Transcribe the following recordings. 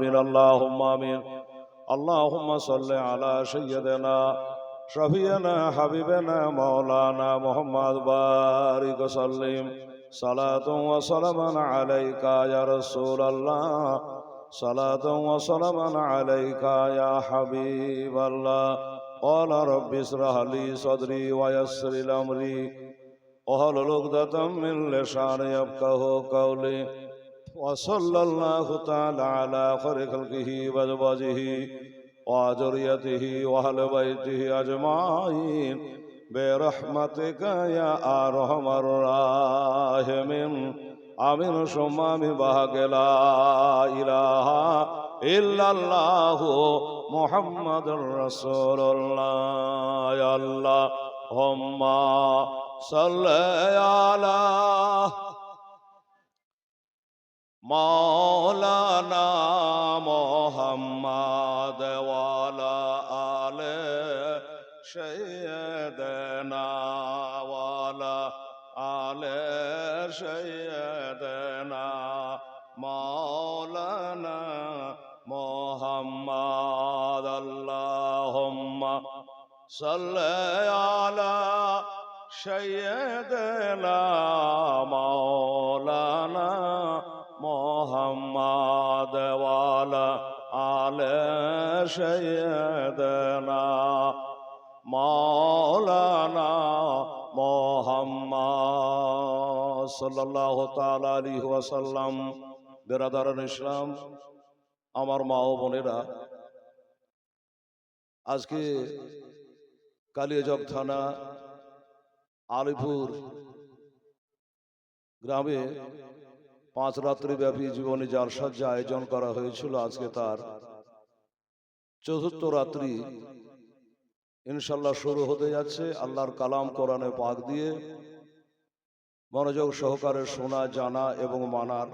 آمين اللهم آمين اللهم صل على سيدنا شفيعنا حبيبنا مولانا محمد بارك وسلم صلاة وسلاما عليك يا رسول الله صلاة وسلاما عليك يا حبيب الله قال رب اشرح لي صدري ويسر لي أمري واحلل عقدة من لساني يفقهوا قولي وصلى الله تعالى على خير خلقه وأزواجه وذريته وأهل بيته أجمعين برحمتك يا أرحم الراحمين آمين ثم آمين بحق لا إله إلا الله محمد رسول الله يا اللهم صل على مولانا محمد وعلى آل سيدنا وعلى آل سيدنا مولانا محمد اللهم صل على سيدنا مولانا محمد وعلى آل سيدنا مولانا محمد صلى الله تعالى عليه وسلم বিরাদারান ইসলাম আমার মা ও বোনেরা আজকে কালিয়াচক থানা আলিপুর গ্রামে 5 রাত্রি ব্যাপী জীবনী জালসার আয়োজন করা হয়েছিল আজকে তার 4th রাত্রি ইনশাআল্লাহ শুরু হতে যাচ্ছে আল্লাহর কালাম কোরআনে পাক দিয়ে মনোযোগ সহকারে শোনা জানা এবং মানার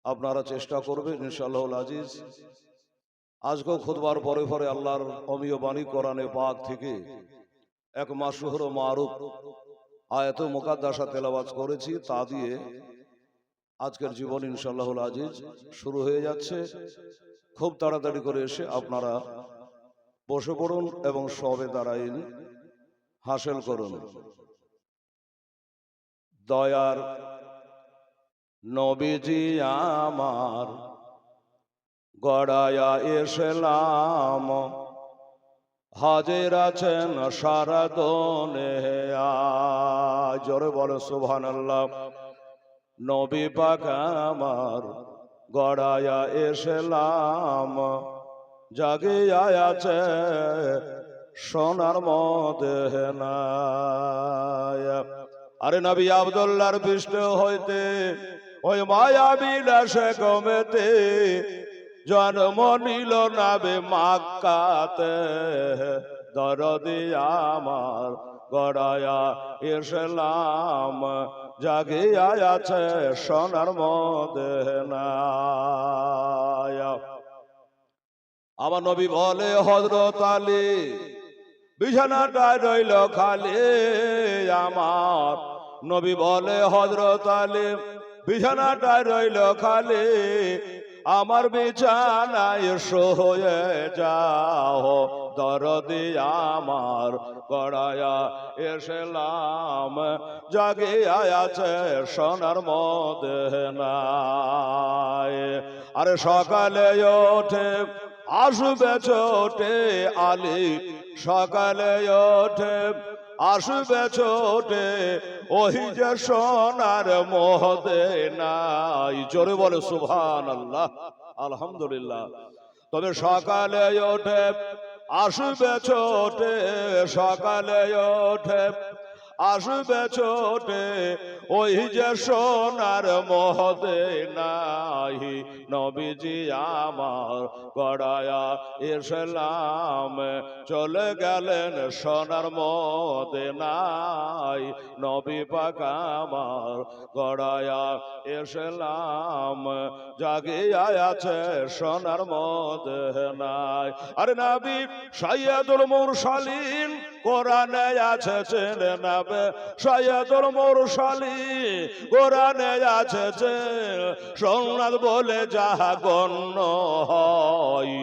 আপনারা চেষ্টা করবেন ইনশাআল্লাহুল আজিজ আজকে খুতবার পরে পরে আল্লাহর অমীয় বাণী কোরআনে পাক থেকে এক মাশহুর মারুফ আয়াত মুকাদ্দাসা তেলাওয়াত করেছি তা দিয়ে আজকের জীবন ইনশাআল্লাহুল আজিজ শুরু হয়ে যাচ্ছে খুব তাড়াতাড়ি করে এসে আপনারা বসে পড়ুন এবং সবে দাঁড়াইন হাসিল করুন দয়ার নবীজি আমার গড়ায়া এসলাম হাজির আছেন সারা দুনিয়া জোরে বলো সুবহানাল্লাহ নবী পাক আমার গড়ায়া এসলাম জাগিয়া আছে সোনার মদিনা আরে নবী আব্দুল্লাহর পৃষ্ঠ হইতে ওই মায়া বিলাসে কমেতে জন্ম নিল নাবে মক্কাতে দরদি আমার গড়ায়া ইসলাম জাগিয়া আছে সোনার মদিনা আমার নবী বলে হযরত আলী বিছানাটা রইল খালি আমার নবী বলে হযরত আলী বিছানাটা রইল খালি আমার বিছানায় শুয়ে যাও দরদি আমার গড়ায়া এসলাম জাগিয়া আছে সোনার মদিনা আরে সকালে ওঠে আসবে ছোটে আলী সকালে ওঠে আসবে ছোটে ওই যে সোনার মদিনা জোরে বলে সুবহানাল্লাহ আলহামদুলিল্লাহ তবে সকালে ওঠে আসবে ছোটে সকালে ওঠে আসবে ছোটে ওই যে সোনার মদিনা নবীজি আমার গড়ায়া ইসলাম চলে গেলেন সোনার মদিনায় নবী পাক আমার গড়ায়া ইসলাম জাগিয়া আছে সোনার মদিনায় আরে নবী সাইয়্যিদুল মুরসালিন কোরআনে আছে চেনে নেবে সাইয়্যিদুল মুরসালিন বাণী কোরআনে আছে যে সোমনাথ বলে যাহা গণ্য হয়,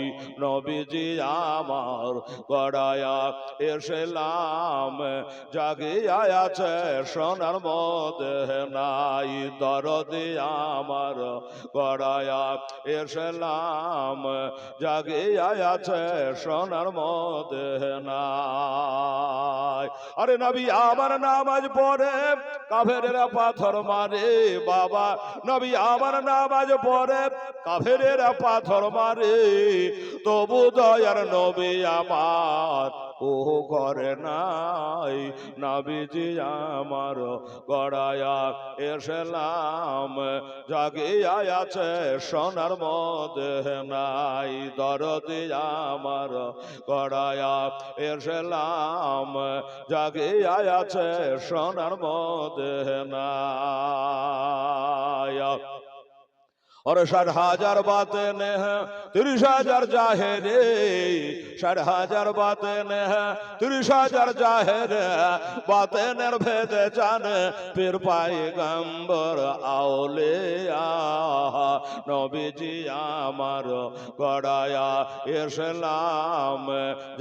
নবীজি আমার গড়ায়া এসেলাম জাগিয়া আছে সোনার মধ্যে নাই, দরদি আমার গড়ায়া এসেলাম জাগিয়া আছে সোনার মধ্যে নাই। আরে নবী আমার নামাজ পড়ে কাফেরেরা পাথর মারে বাবা, নবী আমার নামাজ পড়ে কাফেরেরা পাথর মারে, তবু দয়ার নবী আমার ও করে নাই, নবীজি আমার গড়ায়া এসেলাম জাগিয়া আছে সোনার মধ্যে নাই, দরদি আমার গড়ায়া এসেলাম জাগিয়া আছে সোনার মধ্যে নাই। और 60,000 बातें ने हैं 30,000 जाहिरे, 60,000 बातें ने हैं 30,000 जाहिरे, बातें ने भेद जाने फिर पैगंबर आउलिया, नबीजी আমার গড়ায়া এসেলাম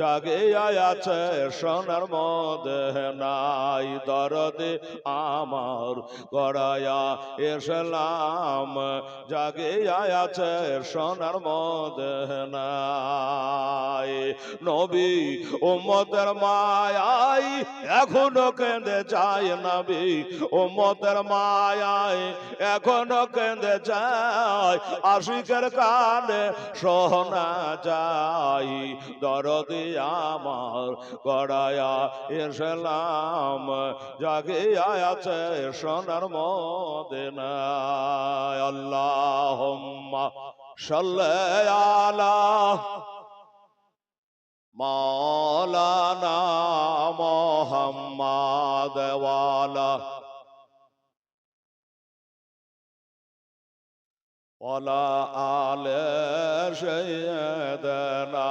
জাগিয়া আছে সোনার মধ্যে নাই, দরদে আমার গড়ায়া এসেলাম জাগিয়া আছে সোনার মধ্যে নাই, নবী উম্মতের মায়ায় এখনো কেঁদে যায়, নবী উম্মতের মায়ায় এখনো কেঁদে যায়, আশিকের কানে শোনা যায়, দরদি আমার গড়ায়া এসেলাম জাগিয়া আছে সোনার মধ্যে নাই। আল্লাহুম্মা সাল্লি আলা মাওলানা মুহাম্মাদ ওয়া আলা আলি সাইয়্যিদিনা